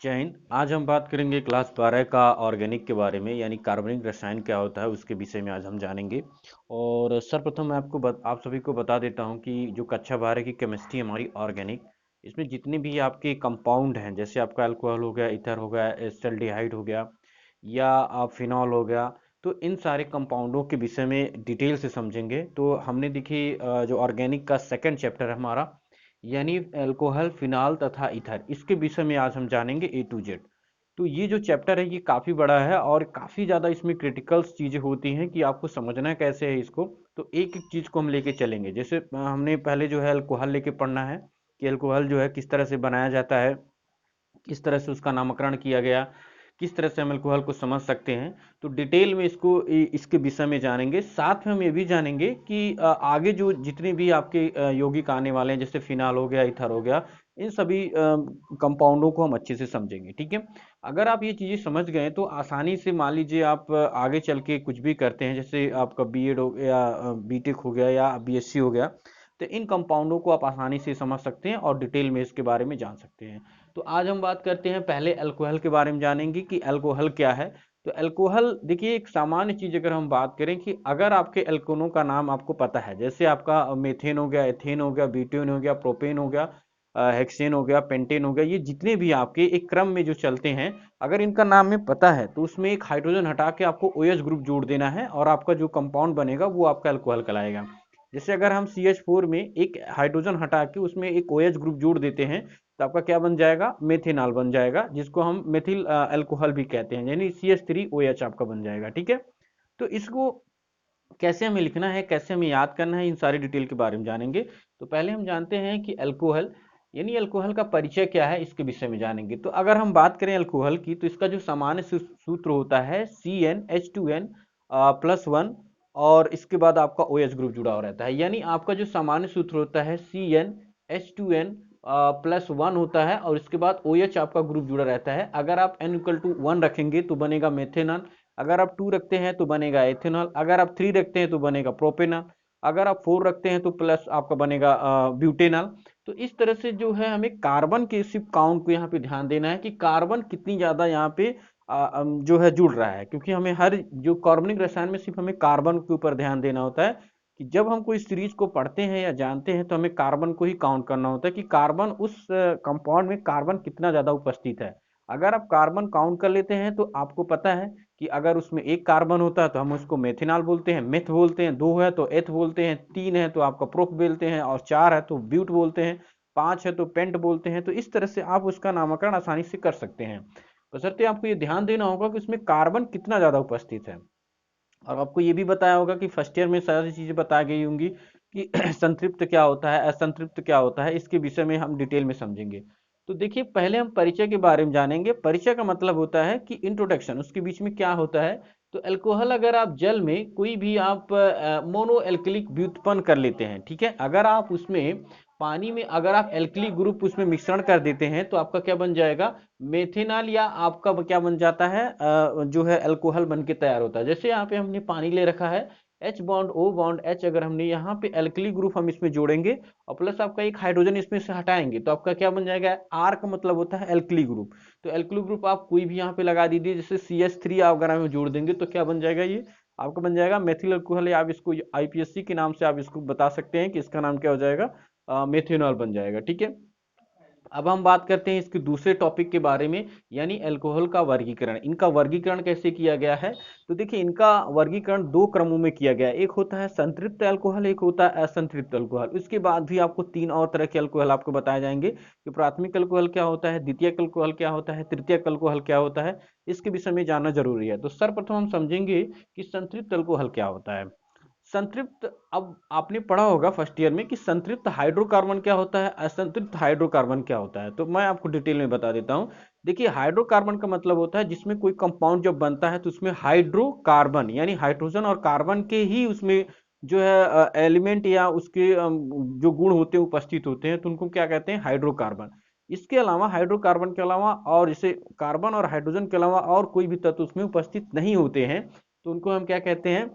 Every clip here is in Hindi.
जय हिंद। आज हम बात करेंगे क्लास 12 का ऑर्गेनिक के बारे में, यानी कार्बनिक रसायन क्या होता है उसके विषय में आज हम जानेंगे। और सर्वप्रथम मैं आप सभी को बता देता हूं कि जो कक्षा 12 की केमिस्ट्री हमारी ऑर्गेनिक, इसमें जितने भी आपके कंपाउंड हैं, जैसे आपका अल्कोहल हो गया, ईथर हो गया, एसिटाल्डिहाइड हो गया, या आप फिनॉल हो गया, तो इन सारे कंपाउंडों के विषय में डिटेल से समझेंगे। तो हमने देखिए जो ऑर्गेनिक का सेकंड चैप्टर है हमारा, यानी अल्कोहल, फिनाल तथा ईथर, इसके विषय में आज हम जानेंगे A to Z। तो ये जो चैप्टर है ये काफ़ी बड़ा है और काफ़ी ज़्यादा इसमें क्रिटिकल चीज़ें होती हैं कि आपको समझना कैसे है इसको। तो एक एक चीज़ को हम लेके चलेंगे। जैसे हमने पहले जो है अल्कोहल लेके पढ़ना है कि अल्कोहल जो है किस तरह से बनाया जाता है, किस तरह से उसका नामकरण किया गया, किस तरह से हम अल्कोहल को समझ सकते हैं। तो डिटेल में इसके विषय में जानेंगे। साथ में हम ये भी जानेंगे कि आगे जो जितने भी आपके यौगिक आने वाले हैं, जैसे फिनाल हो गया, ईथर हो गया, इन सभी कंपाउंडों को हम अच्छे से समझेंगे। ठीक है। अगर आप ये चीज़ें समझ गए तो आसानी से, मान लीजिए आप आगे चल के कुछ भी करते हैं, जैसे आपका बीएड हो गया, बीटेक हो गया या बीएससी हो गया, तो इन कंपाउंडों को आप आसानी से समझ सकते हैं और डिटेल में इसके बारे में जान सकते हैं। तो आज हम बात करते हैं, पहले अल्कोहल के बारे में जानेंगे कि अल्कोहल क्या है। तो अल्कोहल देखिए, एक सामान्य चीज अगर हम बात करें कि अगर आपके अल्कोनों का नाम आपको पता है, जैसे आपका मेथेन हो गया, एथेन हो गया, ब्यूटेन हो गया, प्रोपेन हो गया, हेक्सेन हो गया, पेंटेन हो गया, ये जितने भी आपके एक क्रम में जो चलते हैं, अगर इनका नाम में पता है तो उसमें एक हाइड्रोजन हटा के आपको OH ग्रुप जोड़ देना है और आपका जो कंपाउंड बनेगा वो आपका अल्कोहल कहलाएगा। जैसे अगर हम CH4 में एक हाइड्रोजन हटा के उसमें एक OH ग्रुप जोड़ देते हैं तो आपका क्या बन जाएगा, मेथेनॉल बन जाएगा, जिसको हम मेथिल अल्कोहल भी कहते हैं, यानी CH3OH आपका बन जाएगा। ठीक है। तो इसको कैसे हमें लिखना है, कैसे हमें याद करना है, इन सारी डिटेल के बारे में जानेंगे। तो पहले हम जानते हैं कि अल्कोहल यानी अल्कोहल का परिचय क्या है, इसके विषय में जानेंगे। तो अगर हम बात करें अल्कोहल की, तो इसका जो सामान्य सूत्र होता है CnH2n+1, और इसके बाद आपका OH ग्रुप जुड़ा हुआ रहता है। यानी आपका जो सामान्य सूत्र होता है CnH2n+1 होता है और इसके बाद OH आपका ग्रुप जुड़ा रहता है। अगर आप n=1 रखेंगे तो बनेगा मेथेनॉल, अगर आप 2 रखते हैं तो बनेगा एथेनॉल, अगर आप 3 रखते हैं तो बनेगा प्रोपेनॉल, अगर आप 4 रखते हैं तो प्लस आपका बनेगा ब्यूटेनॉल। तो इस तरह से जो है हमें कार्बन के सिर्फ काउंट को यहाँ पे ध्यान देना है कि कार्बन कितनी ज्यादा यहाँ पे जो है जुड़ रहा है, क्योंकि हमें हर जो कार्बनिक रसायन में सिर्फ हमें कार्बन के ऊपर ध्यान देना होता है कि जब हम कोई सीरीज को पढ़ते हैं या जानते हैं तो हमें कार्बन को ही काउंट करना होता है कि कार्बन उस कंपाउंड में कार्बन कितना ज्यादा उपस्थित है। अगर आप कार्बन काउंट कर लेते हैं तो आपको पता है कि अगर उसमें एक कार्बन होता है तो हम उसको मेथिनॉल बोलते हैं, मेथ बोलते हैं, 2 है तो एथ बोलते हैं, 3 है तो आपका प्रोप बोलते हैं, और 4 है तो ब्यूट बोलते हैं, 5 है तो पेंट बोलते हैं। तो इस तरह से आप उसका नामकरण आसानी से कर सकते हैं, बशर्ते आपको ये ध्यान देना होगा कि उसमें कार्बन कितना ज्यादा उपस्थित है। और आपको ये भी बताया होगा कि फर्स्ट ईयर में सारी चीजें बताई गई होंगी कि संतृप्त क्या होता है, असंतृप्त क्या होता है, इसके विषय में हम डिटेल में समझेंगे। तो देखिए, पहले हम परिचय के बारे में जानेंगे। परिचय का मतलब होता है कि इंट्रोडक्शन, उसके बीच में क्या होता है। तो अल्कोहल, अगर आप जल में कोई भी आप मोनो एल्कलिक व्युत्पन्न कर लेते हैं, ठीक है, अगर आप उसमें पानी में अगर आप एल्कली ग्रुप उसमें मिश्रण कर देते हैं तो आपका क्या बन जाएगा, मेथेनॉल, या आपका क्या बन जाता है, जो है अल्कोहल बन के तैयार होता है। जैसे यहाँ पे हमने पानी ले रखा है, H bond O bond H, अगर हमने यहाँ पे एल्कली ग्रुप हम इसमें जोड़ेंगे और प्लस आपका एक हाइड्रोजन इसमें से हटाएंगे तो आपका क्या बन जाएगा, R का मतलब होता है एल्कली ग्रुप। तो एल्कली ग्रुप आप कोई भी यहाँ पे लगा दीजिए, जैसे CH3 आप अगर हम जोड़ देंगे तो क्या बन जाएगा, ये आपका बन जाएगा मेथिल अल्कोहल, या आप इसको IPSC के नाम से आप इसको बता सकते हैं कि इसका नाम क्या हो जाएगा, मेथेनॉल बन जाएगा। ठीक है। अब हम बात करते हैं इसके दूसरे टॉपिक के बारे में, यानी अल्कोहल का वर्गीकरण। इनका वर्गीकरण कैसे किया गया है। तो देखिए, इनका वर्गीकरण 2 क्रमों में किया गया है। एक होता है संतृप्त अल्कोहल, एक होता है असंतृप्त अल्कोहल। उसके बाद भी आपको 3 और तरह के अल्कोहल आपको बताए जाएंगे कि प्राथमिक अल्कोहल क्या होता है, द्वितीयक अल्कोहल क्या होता है, तृतीयक अल्कोहल क्या होता है। इसके विषय में जानना जरूरी है। तो सर्वप्रथम हम समझेंगे कि संतृप्त अल्कोहल क्या होता है। संतृप्त, अब आपने पढ़ा होगा फर्स्ट ईयर में कि संतृप्त हाइड्रोकार्बन क्या होता है, असंतृप्त हाइड्रोकार्बन क्या होता है। तो मैं आपको डिटेल में बता देता हूं। देखिए, हाइड्रोकार्बन का मतलब होता है जिसमें कोई कंपाउंड जब बनता है तो उसमें हाइड्रोकार्बन यानी हाइड्रोजन और कार्बन के ही उसमें जो है एलिमेंट या उसके जो गुण होते हैं उपस्थित होते हैं, तो उनको क्या कहते हैं, हाइड्रोकार्बन। इसके अलावा हाइड्रोकार्बन के अलावा और जैसे कार्बन और हाइड्रोजन के अलावा और कोई भी तत्व उसमें उपस्थित नहीं होते हैं तो उनको हम क्या कहते हैं,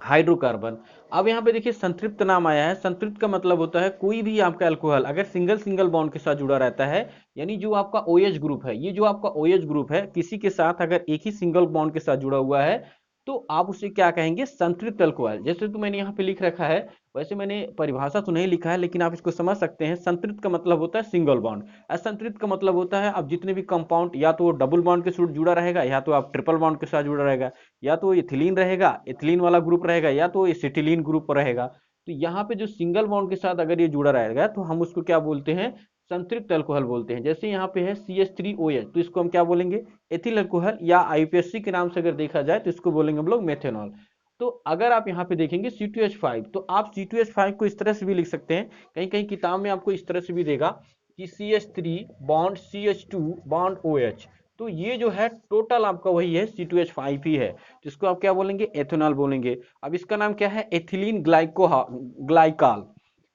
हाइड्रोकार्बन। अब यहाँ पे देखिए संतृप्त नाम आया है। संतृप्त का मतलब होता है कोई भी आपका अल्कोहल अगर सिंगल सिंगल बॉन्ड के साथ जुड़ा रहता है, यानी जो आपका OH ग्रुप है, ये जो आपका OH ग्रुप है किसी के साथ अगर एक ही सिंगल बॉन्ड के साथ जुड़ा हुआ है तो आप उसे क्या कहेंगे, संतृप्त अल्कोहल। जैसे तो मैंने यहाँ पे लिख रखा है, वैसे मैंने परिभाषा तो नहीं लिखा है लेकिन आप इसको समझ सकते हैं। संतृप्त का मतलब होता है सिंगल बॉन्ड, असंतृप्त का मतलब होता है अब जितने भी कंपाउंड या तो डबल बॉन्ड के साथ जुड़ा रहेगा, या तो आप ट्रिपल बॉन्ड के साथ जुड़ा रहेगा, या तो इथिलीन रहेगा, इथिलीन वाला ग्रुप रहेगा, या तो एसिटिलीन ग्रुप रहेगा। तो यहाँ पे जो सिंगल बॉन्ड के साथ अगर ये जुड़ा रहेगा तो हम उसको क्या बोलते हैं, संतृप्त अल्कोहल बोलते हैं। जैसे यहाँ पे है CH3OH, तो इसको हम क्या बोलेंगे, एथिल अल्कोहल, या IUPAC के नाम से अगर देखा जाए तो इसको बोलेंगे हम लोग मेथेनॉल। तो अगर आप यहाँ पे देखेंगे C2H5, तो आप C2H5 को इस तरह से भी लिख सकते हैं, कहीं कहीं किताब में आपको इस तरह से भी देगा कि CH3 bond CH2 bond OH। तो ये जो है टोटल आपका वही है C2H5 ही है, जिसको आप क्या बोलेंगे, एथेनॉल बोलेंगे। अब इसका नाम क्या है, एथिलीन ग्लाइकाल।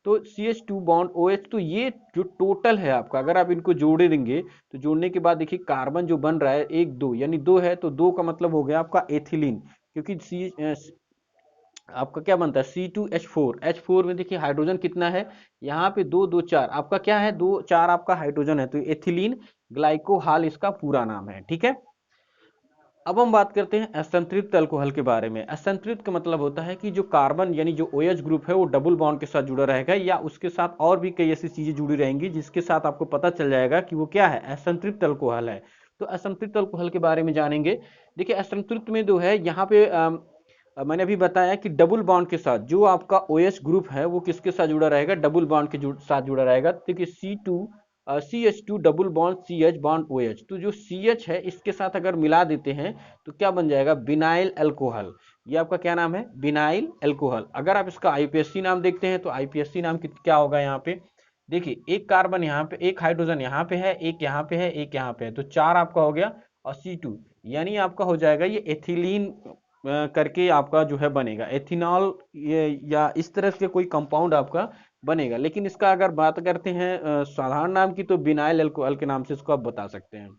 तो CH2 बॉन्ड OH, तो ये जो टोटल है आपका, अगर आप इनको जोड़े देंगे तो जोड़ने के बाद देखिए कार्बन जो बन रहा है एक दो, यानी दो है तो दो का मतलब हो गया आपका एथिलीन, क्योंकि आपका क्या बनता है C2H4। H4 में देखिए हाइड्रोजन कितना है, यहाँ पे दो दो चार, आपका क्या है, दो चार आपका हाइड्रोजन है, तो एथिलीन ग्लाइकोहाल इसका पूरा नाम है। ठीक है, अब हम बात करते हैं असंतृप्त अल्कोहल के बारे में। असंतृप्त का मतलब होता है कि जो कार्बन यानी जो OH ग्रुप है वो डबल बॉन्ड के साथ जुड़ा रहेगा, या उसके साथ और भी कई ऐसी चीजें जुड़ी रहेंगी जिसके साथ आपको पता चल जाएगा कि वो क्या है, असंतृप्त अल्कोहल है। तो असंतृप्त अल्कोहल के बारे में जानेंगे। देखिए असंतृप्त में जो है यहाँ पे मैंने अभी बताया कि डबल बॉन्ड के साथ जो आपका OH ग्रुप है वो किसके साथ जुड़ा रहेगा, डबल बॉन्ड के साथ जुड़ा रहेगा। देखिए CH2 double bond CH bond OH, तो जो CH है इसके साथ अगर मिला देते हैं तो क्या बन जाएगा, बिनाइल अल्कोहल। ये आपका क्या नाम है, बिनाइल अल्कोहल। अगर आप इसका IUPAC नाम देखते हैं तो IUPAC नाम क्या होगा, यहाँ पे देखिए एक कार्बन यहाँ पे, एक हाइड्रोजन यहाँ पे है, एक यहाँ पे है, एक यहाँ पे है, तो चार आपका हो गया, और C2 यानी आपका हो जाएगा ये एथिलीन करके आपका जो है बनेगा एथिनॉल, ये या इस तरह से कोई कंपाउंड आपका बनेगा। लेकिन इसका अगर बात करते हैं साधारण नाम की, तो बिनाइल अल्कोहल के नाम से इसको आप बता सकते हैं।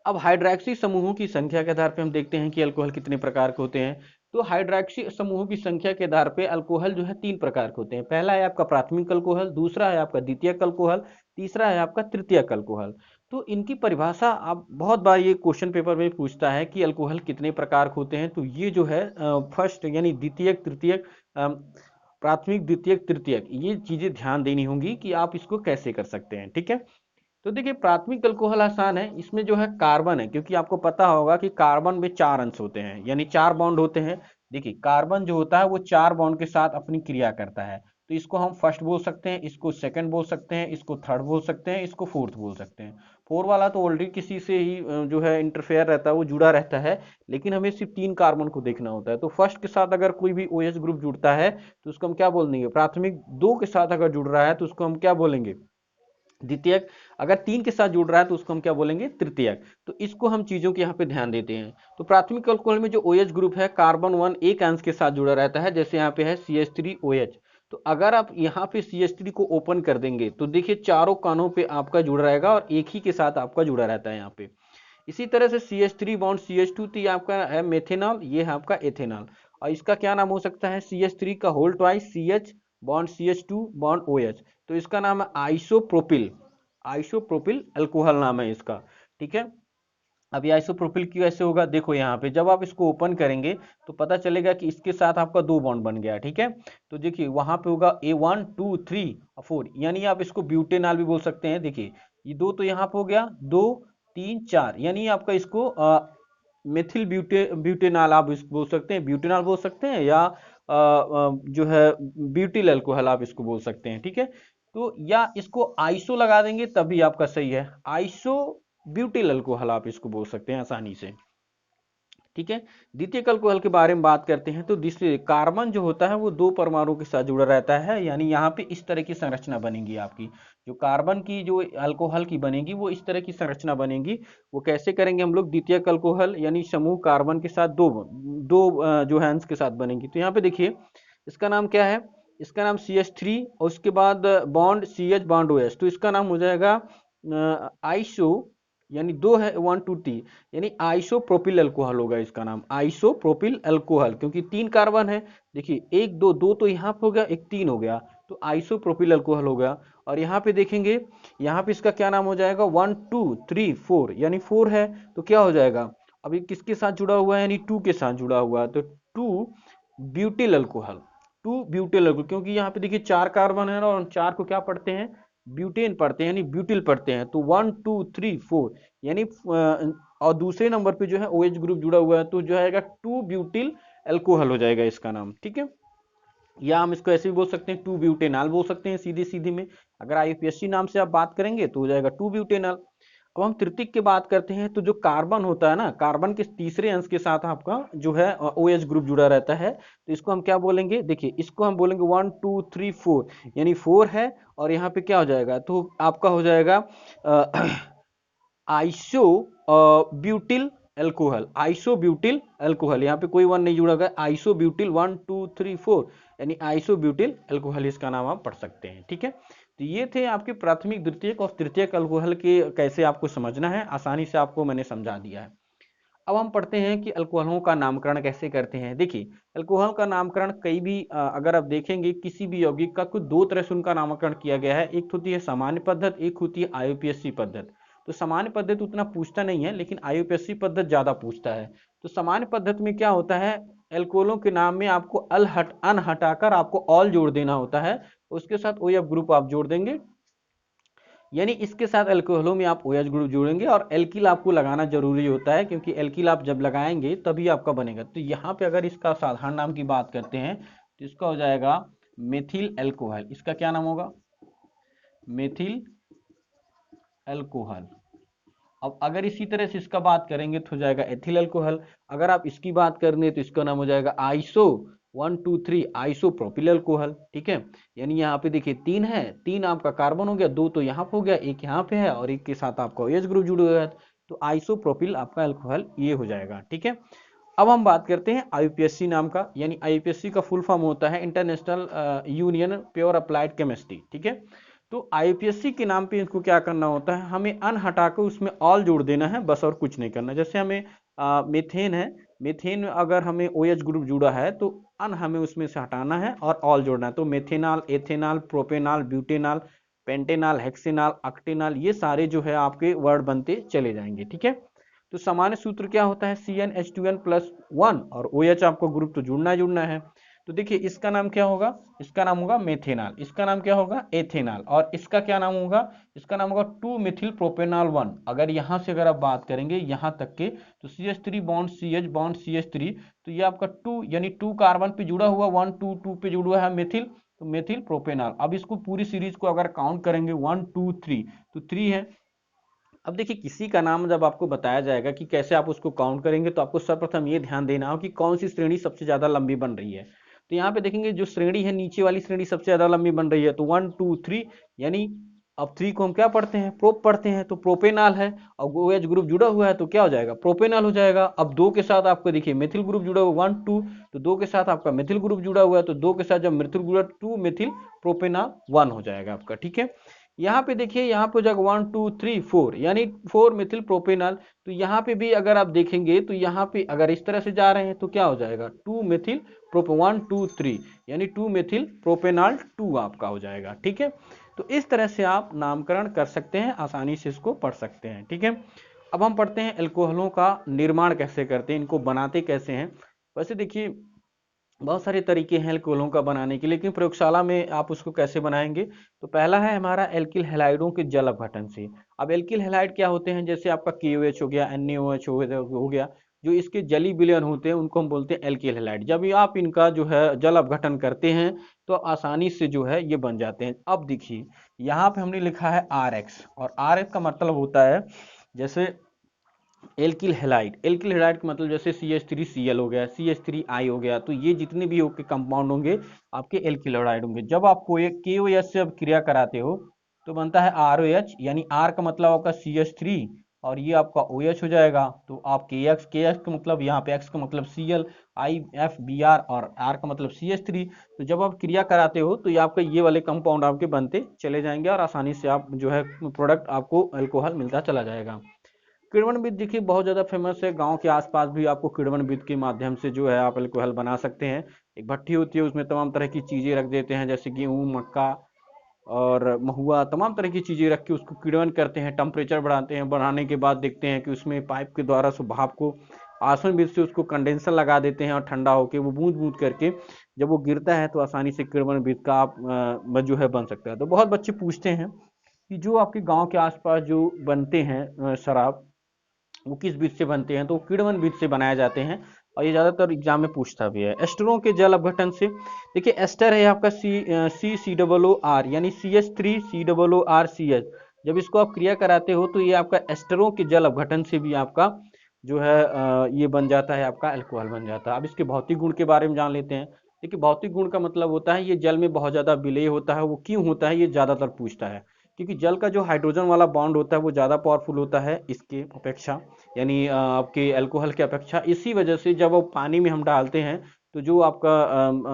अब हाइड्रॉक्सी समूहों की संख्या के आधार पर हम देखते हैं कि अल्कोहल कितने प्रकार के होते हैं। तो हाइड्रॉक्सी समूहों की संख्या के आधार पे अल्कोहल जो है तीन प्रकार के होते हैं। पहला है आपका प्राथमिक अल्कोहल, दूसरा है आपका द्वितीयक अल्कोहल, तीसरा है आपका तृतीयक अल्कोहल। तो इनकी परिभाषा आप बहुत बार ये क्वेश्चन पेपर में पूछता है कि अल्कोहल कितने प्रकार के होते हैं। तो ये जो है फर्स्ट यानी द्वितीयक तृतीयक, प्राथमिक द्वितीयक तृतीयक, ये चीजें ध्यान देनी होंगी कि आप इसको कैसे कर सकते हैं। ठीक है, तो देखिए प्राथमिक अल्कोहल आसान है, इसमें जो है कार्बन है, क्योंकि आपको पता होगा कि कार्बन में चार अंश होते हैं यानी चार बॉन्ड होते हैं। देखिए कार्बन जो होता है वो चार बॉन्ड के साथ अपनी क्रिया करता है, तो इसको हम फर्स्ट बोल सकते हैं, इसको सेकंड बोल सकते हैं, इसको थर्ड बोल सकते हैं, इसको फोर्थ बोल सकते हैं। फोर वाला तो ऑलरेडी किसी से ही जो है इंटरफेयर रहता है, वो जुड़ा रहता है, लेकिन हमें सिर्फ तीन कार्बन को देखना होता है। तो फर्स्ट के साथ अगर कोई भी OH ग्रुप जुड़ता है तो उसको हम क्या बोल देंगे, प्राथमिक। दो के साथ अगर जुड़ रहा है तो उसको हम क्या बोलेंगे, द्वितीयक। अगर तीन के साथ जुड़ रहा है तो उसको हम क्या बोलेंगे, तृतीयक। तो इसको हम चीजों के यहाँ पे ध्यान देते हैं। तो प्राथमिक अल्कोहल में जो OH ग्रुप है कार्बन 1 एक अंश के साथ जुड़ा रहता है, जैसे यहाँ पे है CH3OH। तो अगर आप यहाँ पे CH3 को ओपन कर देंगे तो देखिए चारों कानों पे आपका जुड़ा रहेगा और एक ही के साथ आपका जुड़ा रहता है यहाँ पे। इसी तरह से CH3 बॉन्ड CH2, तो ये आपका है मेथेनॉल, ये है आपका एथेनॉल। और इसका क्या नाम हो सकता है, CH3 का whole twice CH bond CH2 bond OH, तो इसका नाम है आइसोप्रोपिल। आइसोप्रोपिल अल्कोहल नाम है इसका। ठीक है, अब ये आइसोप्रोपिल क्यों ऐसे होगा, देखो यहाँ पे जब आप इसको ओपन करेंगे तो पता चलेगा कि इसके साथ आपका दो बॉन्ड बन गया। ठीक है, तो देखिए वहां पे होगा A1 2 3 4, यानी आप इसको ब्यूटेनॉल भी बोल सकते हैं। देखिए ये दो तो यहाँ पे हो गया, दो तीन चार, यानी आपका इसको मेथिल ब्यूटेनॉल आप इसको बोल सकते हैं, ब्यूटेनॉल बोल सकते हैं, या जो है ब्यूटिल अल्कोहल आप इसको बोल सकते हैं। ठीक है, तो या इसको आइसो लगा देंगे तब भी आपका सही है, आइसो ब्यूटिल अल्कोहल आप इसको बोल सकते हैं आसानी से। ठीक है, द्वितीयक अल्कोहल के बारे में बात करते हैं। तो कार्बन जो होता है वो दो परमाणु के साथ जुड़ा रहता है, यानी यहाँ पे इस तरह की संरचना बनेगी आपकी, जो कार्बन की जो अल्कोहल की बनेगी वो इस तरह की संरचना बनेगी। वो कैसे करेंगे हम लोग, द्वितीयक अल्कोहल यानी समूह कार्बन के साथ दो दो जो है अंश के साथ बनेगी। तो यहाँ पे देखिए इसका नाम क्या है, इसका नाम CH3 और उसके बाद बॉन्ड CH बॉन्ड OH, तो इसका नाम हो जाएगा आइसो यानी दो है 1 2 3, यानी आइसोप्रोपिल अल्कोहल होगा इसका नाम, आइसोप्रोपिल अल्कोहल, क्योंकि 3 कार्बन है। देखिए 1 2 2 तो यहाँ पे हो गया, 1 3 हो गया, तो आइसोप्रोपिल अल्कोहल हो गया। और यहाँ पे देखेंगे, यहाँ पे इसका क्या नाम हो जाएगा, 1 2 3 4, यानी 4 है तो क्या हो जाएगा, अभी किसके साथ जुड़ा हुआ है, यानी 2 के साथ जुड़ा हुआ है, तो 2 ब्यूटिल अल्कोहल, 2 ब्यूटिल अल्कोहल, क्योंकि यहाँ पे देखिए 4 कार्बन है और 4 को क्या पढ़ते हैं, ब्यूटेन पढ़ते हैं, यानी ब्यूटिल पढ़ते हैं, तो 1 2 3 4, यानी और दूसरे नंबर पे जो है OH ग्रुप जुड़ा हुआ है, तो जो आएगा 2 ब्यूटिल अल्कोहल हो जाएगा इसका नाम, ठीक है। या हम इसको ऐसे भी बोल सकते हैं 2 ब्यूटेनॉल बोल सकते हैं सीधे सीधे में, अगर IUPAC नाम से आप बात करेंगे तो हो जाएगा 2 ब्यूटेनॉल। अब हम तृतीयक की बात करते हैं, तो जो कार्बन होता है ना, कार्बन के तीसरे अंश के साथ आपका जो है OH ग्रुप जुड़ा रहता है, तो इसको हम क्या बोलेंगे, देखिए इसको हम बोलेंगे 1 2 3 4, यानी 4 है, और यहाँ पे क्या हो जाएगा, तो आपका हो जाएगा iso butyl alcohol, iso butyl alcohol, यहाँ पे कोई 1 नहीं जुड़ा हुआ है, आइसो ब्यूटिल 1 2 3 4, यानी आइसो ब्यूटिल अल्कोहल इसका नाम आप पढ़ सकते हैं, ठीक है। तो ये थे आपके प्राथमिक, द्वितीयक और तृतीयक अल्कोहल के कैसे आपको समझना है, आसानी से आपको मैंने समझा दिया है। अब हम पढ़ते हैं कि अल्कोहलों का नामकरण कैसे करते हैं। देखिए अल्कोहल का नामकरण कई भी अगर आप देखेंगे किसी भी यौगिक का, कुछ दो तरह से उनका नामकरण किया गया है, एक होती है सामान्य पद्धति, एक होती है IUPAC पद्धति। तो सामान्य पद्धति उतना पूछता नहीं है, लेकिन IUPAC पद्धति ज्यादा पूछता है। तो सामान्य पद्धति में क्या होता है, अल्कोहलों के नाम में आपको अन हटाकर आपको ऑल जोड़ देना होता है, उसके साथ OF ग्रुप आप जोड़ देंगे, यानी इसके साथ अल्कोहलों में आप OH ग्रुप जोड़ेंगे, और एल्किल आपको लगाना जरूरी होता है, क्योंकि एल्किल आप जब लगाएंगे तभी आपका बनेगा। तो यहाँ पे अगर इसका साधारण नाम की बात करते हैं, तो इसका हो जाएगा मेथिल अल्कोहल, इसका क्या नाम होगा, मेथिल अल्कोहल। अब अगर इसी तरह से इसका बात करेंगे तो हो जाएगा एथिल अल्कोहल। अगर आप इसकी बात करेंगे तो इसका नाम हो जाएगा आइसो 1 2 3 आइसोप्रोपिल अल्कोहल, ठीक है। यानी यहाँ पे देखिए 3 है, 3 आपका कार्बन हो गया, 2 तो यहाँ पे हो गया, 1 यहाँ पे है, और एक के साथ आपका OH ग्रुप जुड़ा हुआ है, तो आइसोप्रोपिल आपका अल्कोहल ये हो जाएगा, ठीक है। अब हम बात करते हैं IUPAC नाम का, यानी IUPAC का फुल फॉर्म होता है international union pure applied chemistry, ठीक है। तो IUPAC के नाम पे इसको क्या करना होता है, हमें अन हटाकर उसमें ऑल जोड़ देना है, बस और कुछ नहीं करना। जैसे हमें मीथेन है, मीथेन में अगर हमें OH ग्रुप जुड़ा है तो अन हमें उसमें से हटाना है और ऑल जोड़ना है, तो methanol, ethanol, propanol, butanol, pentanol, hexanol, octanol, ये सारे जो है आपके वर्ड बनते चले जाएंगे, ठीक है। तो सामान्य सूत्र क्या होता है, CnH2n+1, और OH आपको ग्रुप तो जुड़ना ही जुड़ना है। तो देखिए इसका नाम क्या होगा, इसका नाम होगा मेथेनॉल, इसका नाम क्या होगा एथेनॉल, और इसका क्या नाम होगा, इसका नाम होगा 2 मिथिल प्रोपेनॉल 1। अगर यहाँ से अगर आप बात करेंगे यहाँ तक के, तो CH3 bond CH bond CH3, तो ये आपका 2, यानी 2 कार्बन पे जुड़ा हुआ, 1 2 2 पे जुड़ा हुआ है मेथिल, तो मेथिल प्रोपेनॉल। अब इसको पूरी सीरीज को अगर काउंट करेंगे 1 2 3, तो 3 है। अब देखिए किसी का नाम जब आपको बताया जाएगा कि कैसे आप उसको काउंट करेंगे, तो आपको सर्वप्रथम ये ध्यान देना हो कि कौन सी श्रेणी सबसे ज्यादा लंबी बन रही है। तो यहाँ पे देखेंगे जो श्रेणी है, नीचे वाली श्रेणी सबसे ज्यादा लंबी बन रही है, तो 1 2 3, यानी अब 3 को हम क्या पढ़ते हैं, प्रोप पढ़ते हैं, तो प्रोपेनॉल है, और OH ग्रुप जुड़ा हुआ है तो क्या हो जाएगा, प्रोपेनॉल हो जाएगा। अब 2 के साथ आपको देखिए मेथिल ग्रुप जुड़ा हुआ 1 2, तो 2 के साथ आपका मेथिल ग्रुप जुड़ा हुआ है, तो 2 के साथ जब मेथिल ग्रुप 2 मेथिल प्रोपेनॉल 1 हो जाएगा आपका, ठीक है। यहाँ पे देखिए, यहाँ पे जगह 1 2 3 4, यानी 4 मिथिल प्रोपेनॉल। तो यहाँ पे भी अगर आप देखेंगे तो यहाँ पे अगर इस तरह से जा रहे हैं तो क्या हो जाएगा, 2 मिथिल प्रोप 1 2 3, यानी 2 मिथिल प्रोपेनॉल 2 आपका हो जाएगा, ठीक है। तो इस तरह से आप नामकरण कर सकते हैं, आसानी से इसको पढ़ सकते हैं, ठीक है। अब हम पढ़ते हैं अल्कोहलों का निर्माण कैसे करते हैं, इनको बनाते कैसे हैं। वैसे देखिए बहुत सारे तरीके हैं अल्कोहलों का बनाने के, लेकिन प्रयोगशाला में आप उसको कैसे बनाएंगे, तो पहला है हमारा एल्किल हैलाइडों के जल अपघटन से। अब एल्किल हैलाइड क्या होते हैं, जैसे आपका KOH हो गया, NaOH हो गया, जो इसके जली विलयन होते हैं उनको हम बोलते हैं एल्किल हैलाइड। जब आप इनका जो है जल अपघटन करते हैं तो आसानी से जो है ये बन जाते हैं। अब देखिए यहाँ पे हमने लिखा है RX, और RX का मतलब होता है जैसे एल्किल हैलाइड, एल्किल हैलाइड का मतलब जैसे CH3Cl हो गया, CH3I हो गया, तो ये जितने भी आपके कंपाउंड होंगे आपके एल्किल हैलाइड होंगे। जब आपको एक KOH से अब क्रिया कराते हो तो बनता है ROH, यानी R का मतलब आपका CH3 और ये आपका OH हो जाएगा, तो आप KX, KX का मतलब यहाँ पे X का मतलब Cl, IFBr और R का मतलब CH3। तो जब आप क्रिया कराते हो तो ये आपके ये वाले कंपाउंड आपके बनते चले जाएंगे और आसानी से आप जो है प्रोडक्ट आपको अल्कोहल मिलता चला जाएगा। किण्वन देखिए बहुत ज़्यादा फेमस है, गांव के आसपास भी आपको किण्वन के माध्यम से जो है आप अल्कोहल बना सकते हैं। एक भट्टी होती है, उसमें तमाम तरह की चीज़ें रख देते हैं, जैसे गेहूँ, मक्का और महुआ, तमाम तरह की चीज़ें रख के उसको किण्वन करते हैं, टेम्परेचर बढ़ाते हैं। बढ़ाने के बाद देखते हैं कि उसमें पाइप के द्वारा से भाप को आसमान बीज से उसको कंडेंसर लगा देते हैं और ठंडा होकर वो बूंद बूंद करके जब वो गिरता है तो आसानी से किण्वन बीज का आप जो है बन सकता है। तो बहुत बच्चे पूछते हैं कि जो आपके गांव के आसपास जो बनते हैं शराब, वो किस बीज से बनते हैं, तो किण्वन बीज से बनाए जाते हैं। और ये ज्यादातर एग्जाम में पूछता भी है। एस्टरों के जल अपघटन से, देखिए एस्टर है आपका सी यानी CH3COORCH। जब इसको आप क्रिया कराते हो तो ये आपका एस्टरों के जल अपघटन से भी आपका जो है ये बन जाता है, आपका अल्कोहल बन जाता है। अब इसके भौतिक गुण के बारे में जान लेते हैं। देखिए भौतिक गुण का मतलब होता है ये जल में बहुत ज्यादा विलेय होता है। वो क्यों होता है ये ज्यादातर पूछता है, क्योंकि जल का जो हाइड्रोजन वाला बॉन्ड होता है वो ज़्यादा पावरफुल होता है इसके अपेक्षा, यानी आपके अल्कोहल के अपेक्षा। इसी वजह से जब वो पानी में हम डालते हैं तो जो आपका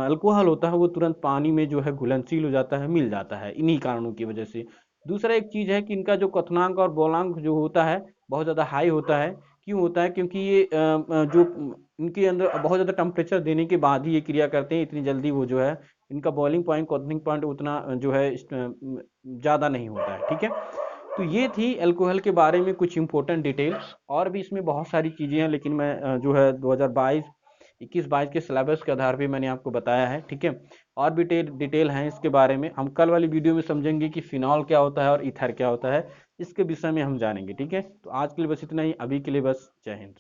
अल्कोहल होता है वो तुरंत पानी में जो है घुलनशील हो जाता है, मिल जाता है, इन्हीं कारणों की वजह से। दूसरा एक चीज़ है कि इनका जो क्वथनांक और बोलांक जो होता है बहुत ज़्यादा हाई होता है। क्यों होता है? क्योंकि ये जो इनके अंदर बहुत ज़्यादा टेम्परेचर देने के बाद ही ये क्रिया करते हैं, इतनी जल्दी वो जो है इनका बॉइलिंग पॉइंट, क्वथनिंग पॉइंट उतना जो है ज़्यादा नहीं होता है। ठीक है, तो ये थी अल्कोहल के बारे में कुछ इंपॉर्टेंट डिटेल्स। और भी इसमें बहुत सारी चीज़ें हैं, लेकिन मैं जो है 2022 21-22 के सिलेबस के आधार पे मैंने आपको बताया है। ठीक है, और भी डिटेल हैं इसके बारे में, हम कल वाली वीडियो में समझेंगे कि फिनॉल क्या होता है और ईथर क्या होता है, इसके विषय में हम जानेंगे। ठीक है, तो आज के लिए बस इतना ही, अभी के लिए बस जय हिंद।